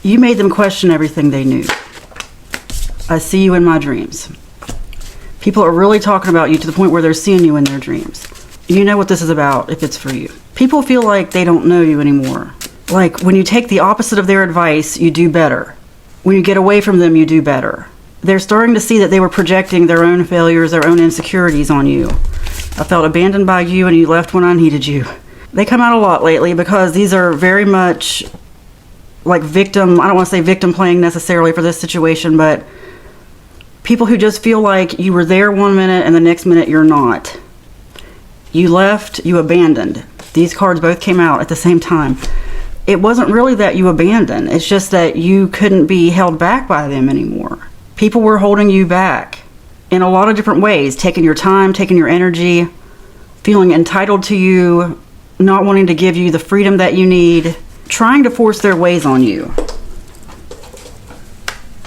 You made them question everything they knew. I see you in my dreams. People are really talking about you to the point where they're seeing you in their dreams. You know what this is about if it's for you. People feel like they don't know you anymore. Like when you take the opposite of their advice, you do better. When you get away from them, you do better. They're starting to see that they were projecting their own failures, their own insecurities on you. I felt abandoned by you and you left when I needed you. They come out a lot lately because these are very much like victim, I don't want to say victim playing necessarily for this situation, but people who just feel like you were there one minute and the next minute you're not. You left, you abandoned. These cards both came out at the same time. It wasn't really that you abandoned. It's just that you couldn't be held back by them anymore. People were holding you back in a lot of different ways, taking your time, taking your energy, feeling entitled to you, not wanting to give you the freedom that you need, trying to force their ways on you.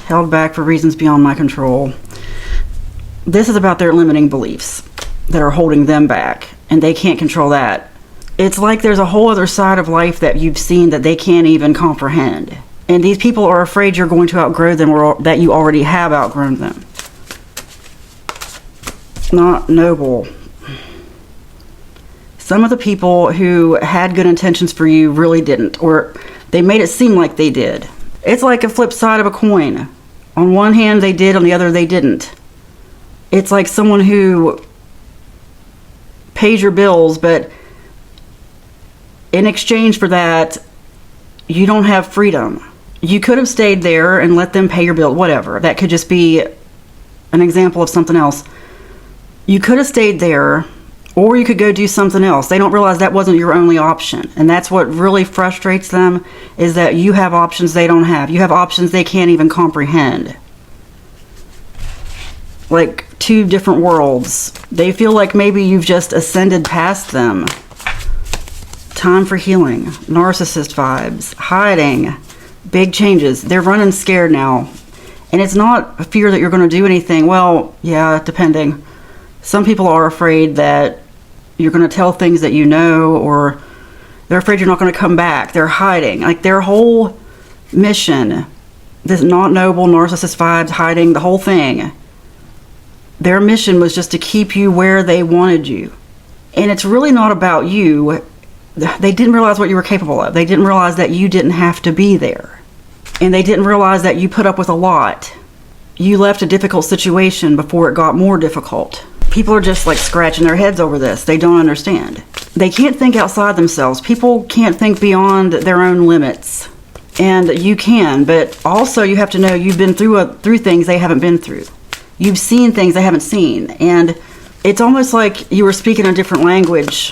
Held back for reasons beyond my control. This is about their limiting beliefs that are holding them back, and they can't control that. It's like there's a whole other side of life that you've seen that they can't even comprehend. And these people are afraid you're going to outgrow them or that you already have outgrown them. Not noble. Some of the people who had good intentions for you really didn't, or they made it seem like they did. It's like a flip side of a coin. On one hand they did, on the other they didn't. It's like someone who pays your bills, but in exchange for that, you don't have freedom. You could have stayed there and let them pay your bill, whatever. That could just be an example of something else. You could have stayed there, or you could go do something else. They don't realize that wasn't your only option. And that's what really frustrates them, is that you have options they don't have. You have options they can't even comprehend. Like two different worlds. They feel like maybe you've just ascended past them. Time for healing. Narcissist vibes. Hiding. Big changes. They're running scared now. And it's not a fear that you're going to do anything. Well, yeah, depending. Some people are afraid that you're going to tell things that you know, or they're afraid you're not going to come back. They're hiding. Like their whole mission, this not noble narcissist vibes, hiding, the whole thing. Their mission was just to keep you where they wanted you. And it's really not about you. They didn't realize what you were capable of. They didn't realize that you didn't have to be there. And they didn't realize that you put up with a lot. You left a difficult situation before it got more difficult. People are just like scratching their heads over this. They don't understand. They can't think outside themselves. People can't think beyond their own limits. And you can, but also you have to know you've been through things they haven't been through. You've seen things they haven't seen. And it's almost like you were speaking a different language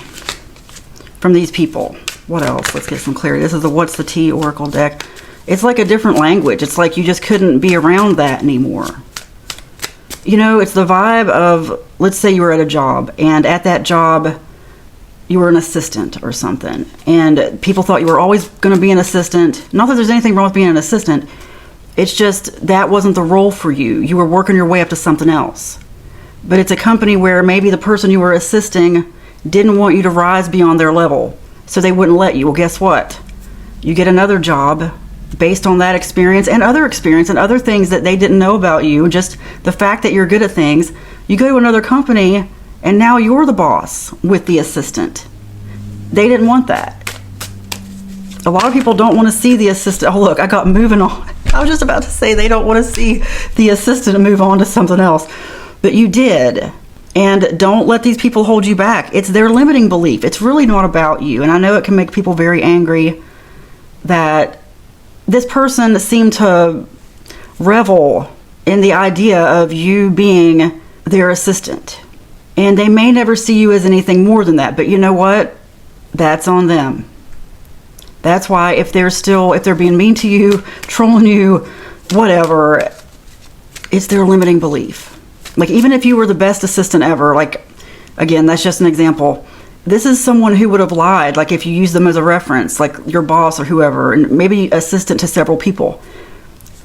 from these people. What else? Let's get some clarity. This is the What's the Tea Oracle deck. It's like a different language. It's like you just couldn't be around that anymore. You know, it's the vibe of, let's say you were at a job, and at that job you were an assistant or something, and people thought you were always going to be an assistant. Not that there's anything wrong with being an assistant. It's just that wasn't the role for you. You were working your way up to something else. But it's a company where maybe the person you were assisting didn't want you to rise beyond their level, so they wouldn't let you. Well, guess what? You get another job based on that experience and other things that they didn't know about you. Just the fact that you're good at things. You go to another company and now you're the boss with the assistant. They didn't want that. A lot of people don't want to see the assistant. Oh, look, I got moving on. I was just about to say they don't want to see the assistant move on to something else. But you did. And don't let these people hold you back. It's their limiting belief. It's really not about you. And I know it can make people very angry that this person seemed to revel in the idea of you being their assistant. And they may never see you as anything more than that. But you know what? That's on them. That's why if they're being mean to you, trolling you, whatever, it's their limiting belief. Like, even if you were the best assistant ever, like, again, that's just an example. This is someone who would have lied, like if you use them as a reference, like your boss or whoever, and maybe assistant to several people.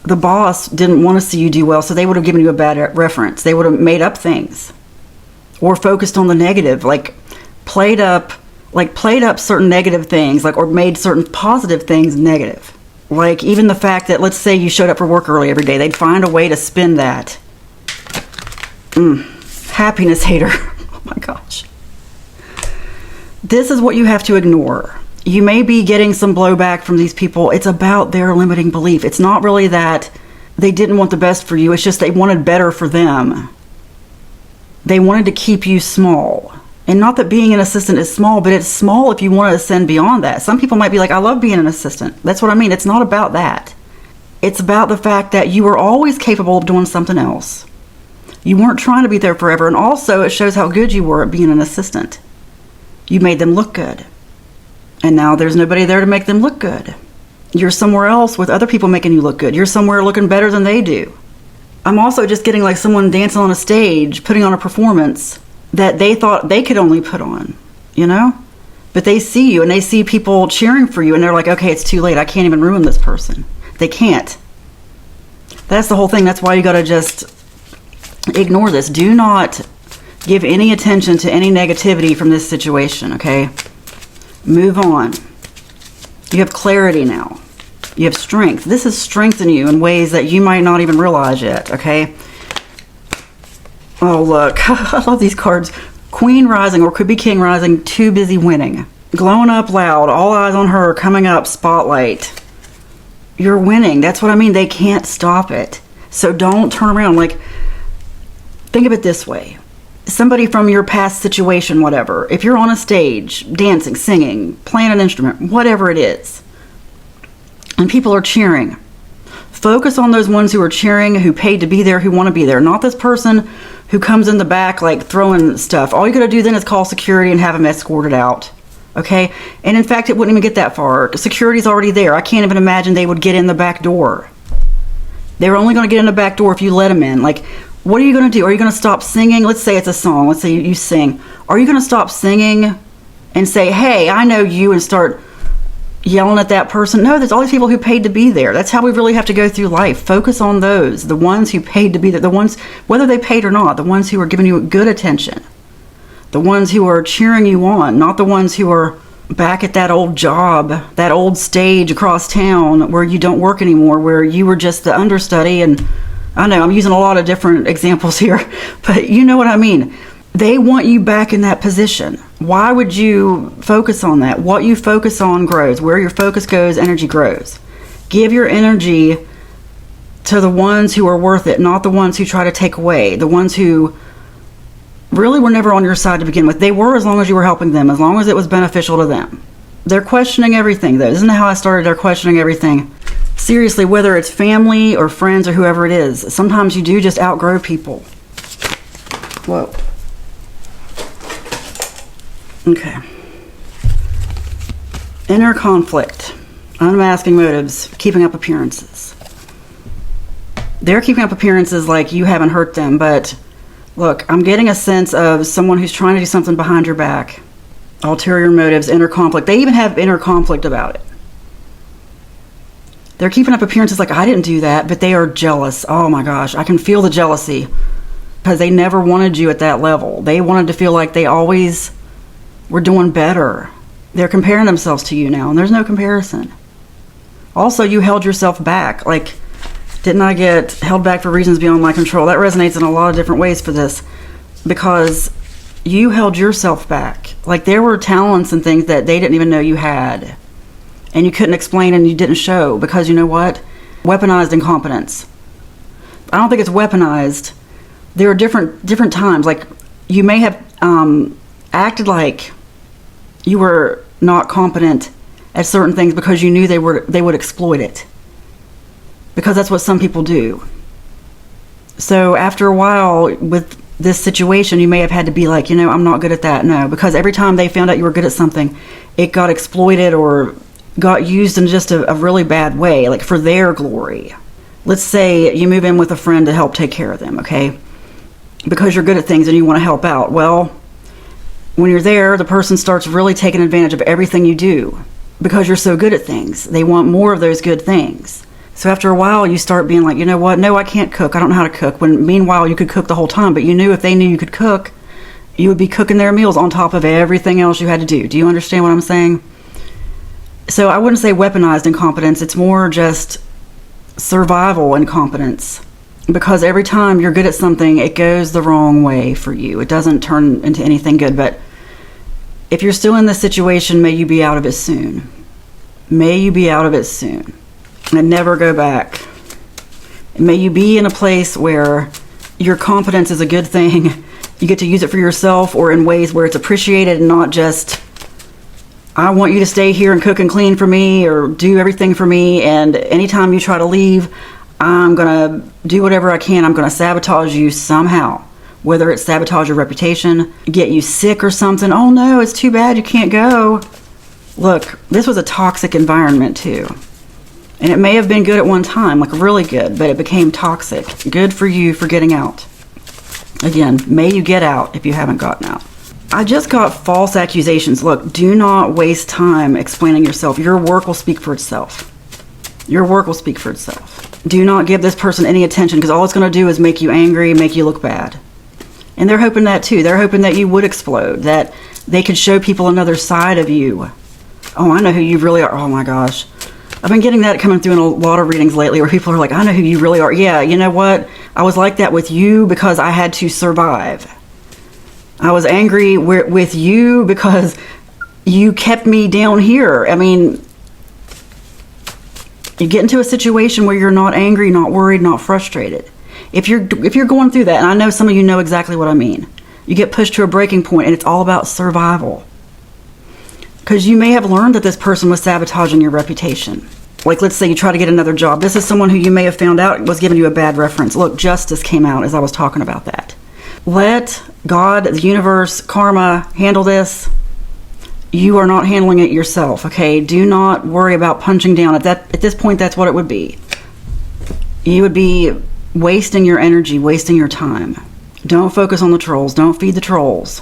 The boss didn't want to see you do well, so they would have given you a bad reference. They would have made up things or focused on the negative, like played up certain negative things, like, or made certain positive things negative. Like, even the fact that, let's say you showed up for work early every day, they'd find a way to spin that. Happiness hater. Oh my gosh. This is what you have to ignore. You may be getting some blowback from these people. It's about their limiting belief. It's not really that they didn't want the best for you. It's just they wanted better for them. They wanted to keep you small. And not that being an assistant is small, but it's small if you want to ascend beyond that. Some people might be like, I love being an assistant. That's what I mean. It's not about that. It's about the fact that you were always capable of doing something else. You weren't trying to be there forever. And also, it shows how good you were at being an assistant. You made them look good. And now there's nobody there to make them look good. You're somewhere else with other people making you look good. You're somewhere looking better than they do. I'm also just getting like someone dancing on a stage, putting on a performance that they thought they could only put on, you know? But they see you and they see people cheering for you and they're like, okay, it's too late. I can't even ruin this person. They can't. That's the whole thing. That's why you got to just ignore this. Do not give any attention to any negativity from this situation, okay? Move on. You have clarity now. You have strength. This has strengthened you in ways that you might not even realize yet, okay? Oh, look. I love these cards. Queen rising, or could be king rising, too busy winning. Glowing up loud, all eyes on her, coming up, spotlight. You're winning. That's what I mean. They can't stop it. So don't turn around. Like, think of it this way. Somebody from your past situation, whatever. If you're on a stage, dancing, singing, playing an instrument, whatever it is, and people are cheering, focus on those ones who are cheering, who paid to be there, who want to be there. Not this person who comes in the back like throwing stuff. All you got to do then is call security and have them escorted out. Okay? And in fact, it wouldn't even get that far. Security's already there. I can't even imagine they would get in the back door. They're only going to get in the back door if you let them in. Like, what are you going to do? Are you going to stop singing? Let's say it's a song. Let's say you sing. Are you going to stop singing and say, hey, I know you, and start yelling at that person? No, there's all these people who paid to be there. That's how we really have to go through life. Focus on those, the ones who paid to be there, the ones, whether they paid or not, the ones who are giving you good attention, the ones who are cheering you on, not the ones who are back at that old job, that old stage across town where you don't work anymore, where you were just the understudy. And I know I'm using a lot of different examples here, but you know what I mean. They want you back in that position. Why would you focus on that? What you focus on grows. Where your focus goes, energy grows. Give your energy to the ones who are worth it, not the ones who try to take away. The ones who really were never on your side to begin with. They were, as long as you were helping them, as long as it was beneficial to them. They're questioning everything, though. Isn't that how I started? They're questioning everything. Seriously, whether it's family or friends or whoever it is, sometimes you do just outgrow people. Whoa. Okay. Inner conflict. Unmasking motives. Keeping up appearances. They're keeping up appearances like you haven't hurt them, but look, I'm getting a sense of someone who's trying to do something behind your back. Ulterior motives, inner conflict. They even have inner conflict about it. They're keeping up appearances like, I didn't do that, but they are jealous. Oh my gosh, I can feel the jealousy because they never wanted you at that level. They wanted to feel like they always were doing better. They're comparing themselves to you now, and there's no comparison. Also, you held yourself back. Like, didn't I get held back for reasons beyond my control? That resonates in a lot of different ways for this, because you held yourself back. Like, there were talents and things that they didn't even know you had, and you couldn't explain and you didn't show, because you know what? Weaponized incompetence. I don't think it's weaponized. There are different times. Like, you may have acted like you were not competent at certain things because you knew they would exploit it, because that's what some people do. So after a while with this situation, you may have had to be like, I'm not good at that. No, because every time they found out you were good at something, it got exploited or got used in just a really bad way, like for their glory. Let's say you move in with a friend to help take care of them, okay? Because you're good at things and you want to help out. Well, when you're there, the person starts really taking advantage of everything you do because you're so good at things. They want more of those good things. So after a while, you start being like, you know what? No, I can't cook. I don't know how to cook. When meanwhile, you could cook the whole time, but you knew if they knew you could cook, you would be cooking their meals on top of everything else you had to do. Do you understand what I'm saying? So I wouldn't say weaponized incompetence. It's more just survival incompetence. Because every time you're good at something, it goes the wrong way for you. It doesn't turn into anything good. But if you're still in this situation, may you be out of it soon. May you be out of it soon. And never go back. May you be in a place where your competence is a good thing. You get to use it for yourself or in ways where it's appreciated and not just, I want you to stay here and cook and clean for me or do everything for me. And anytime you try to leave, I'm going to do whatever I can. I'm going to sabotage you somehow. Whether it's sabotage your reputation, get you sick or something. Oh no, it's too bad you can't go. Look, this was a toxic environment too. And it may have been good at one time, like really good, but it became toxic. Good for you for getting out. Again, may you get out if you haven't gotten out. I just got false accusations. Look, do not waste time explaining yourself. Your work will speak for itself. Your work will speak for itself. Do not give this person any attention because all it's going to do is make you angry, make you look bad. And they're hoping that too. They're hoping that you would explode, that they could show people another side of you. Oh, I know who you really are. Oh my gosh. I've been getting that coming through in a lot of readings lately where people are like, I know who you really are. Yeah, you know what? I was like that with you because I had to survive. I was angry with you because you kept me down here. I mean, you get into a situation where you're not angry, not worried, not frustrated. If you're going through that, and I know some of you know exactly what I mean, you get pushed to a breaking point and it's all about survival. Because you may have learned that this person was sabotaging your reputation. Like, let's say you try to get another job. This is someone who you may have found out was giving you a bad reference. Look, justice came out as I was talking about that. Let God, the universe, karma handle this. You are not handling it yourself, okay? Do not worry about punching down. At this point, that's what it would be. You would be wasting your energy, wasting your time. Don't focus on the trolls. Don't feed the trolls.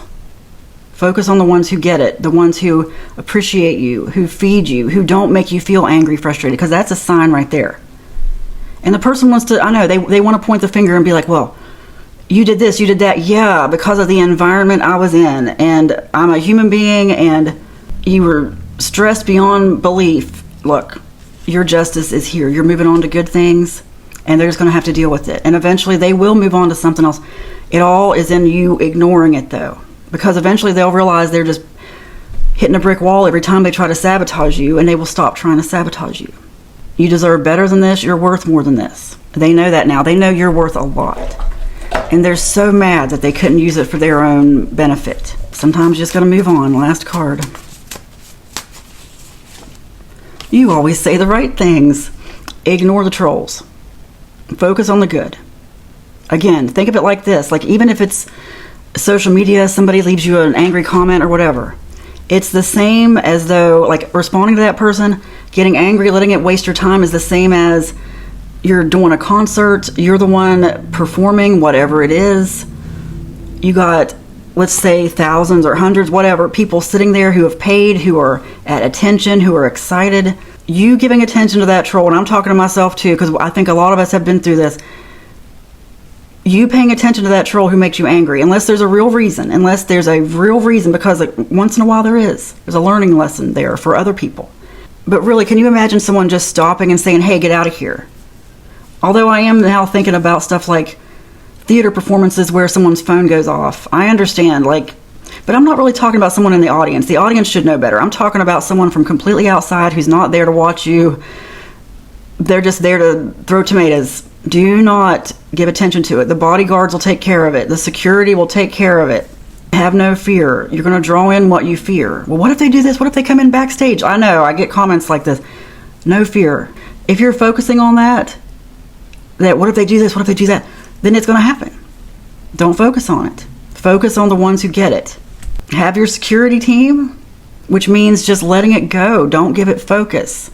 Focus on the ones who get it, the ones who appreciate you, who feed you, who don't make you feel angry, frustrated, because that's a sign right there. And the person wants to, I know, they want to point the finger and be like, well, you did this, you did that. Yeah, because of the environment I was in, and I'm a human being, and you were stressed beyond belief. Look, your justice is here. You're moving on to good things, and they're just going to have to deal with it. And eventually they will move on to something else. It all is in you ignoring it, though. Because eventually they'll realize they're just hitting a brick wall every time they try to sabotage you, and they will stop trying to sabotage you. You deserve better than this. You're worth more than this. They know that now. They know you're worth a lot. And they're so mad that they couldn't use it for their own benefit. Sometimes you just got to move on. Last card. You always say the right things. Ignore the trolls. Focus on the good. Again, think of it like this. Like, even if it's social media, somebody leaves you an angry comment or whatever, it's the same as though, like, responding to that person, getting angry, letting it waste your time is the same as you're doing a concert, you're the one performing whatever it is. You got, let's say, thousands or hundreds, whatever, people sitting there who have paid, who are at attention, who are excited. You giving attention to that troll, and I'm talking to myself too, because I think a lot of us have been through this. You paying attention to that troll who makes you angry, unless there's a real reason, because like, once in a while there's a learning lesson there for other people. But really, can you imagine someone just stopping and saying, hey, get out of here? Although I am now thinking about stuff like theater performances where someone's phone goes off. I understand, but I'm not really talking about someone in the audience. The audience should know better. I'm talking about someone from completely outside who's not there to watch you. They're just there to throw tomatoes. Do not give attention to it. The bodyguards will take care of it. The security will take care of it. Have no fear. You're going to draw in what you fear. Well, what if they do this? What if they come in backstage? I know, I get comments like this. No fear. If you're focusing on that what if they do this? What if they do that? Then it's going to happen. Don't focus on it. Focus on the ones who get it. Have your security team, which means just letting it go. Don't give it focus.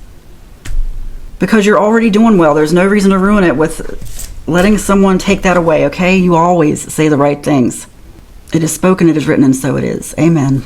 Because you're already doing well. There's no reason to ruin it with letting someone take that away, okay? You always say the right things. It is spoken, it is written, and so it is. Amen.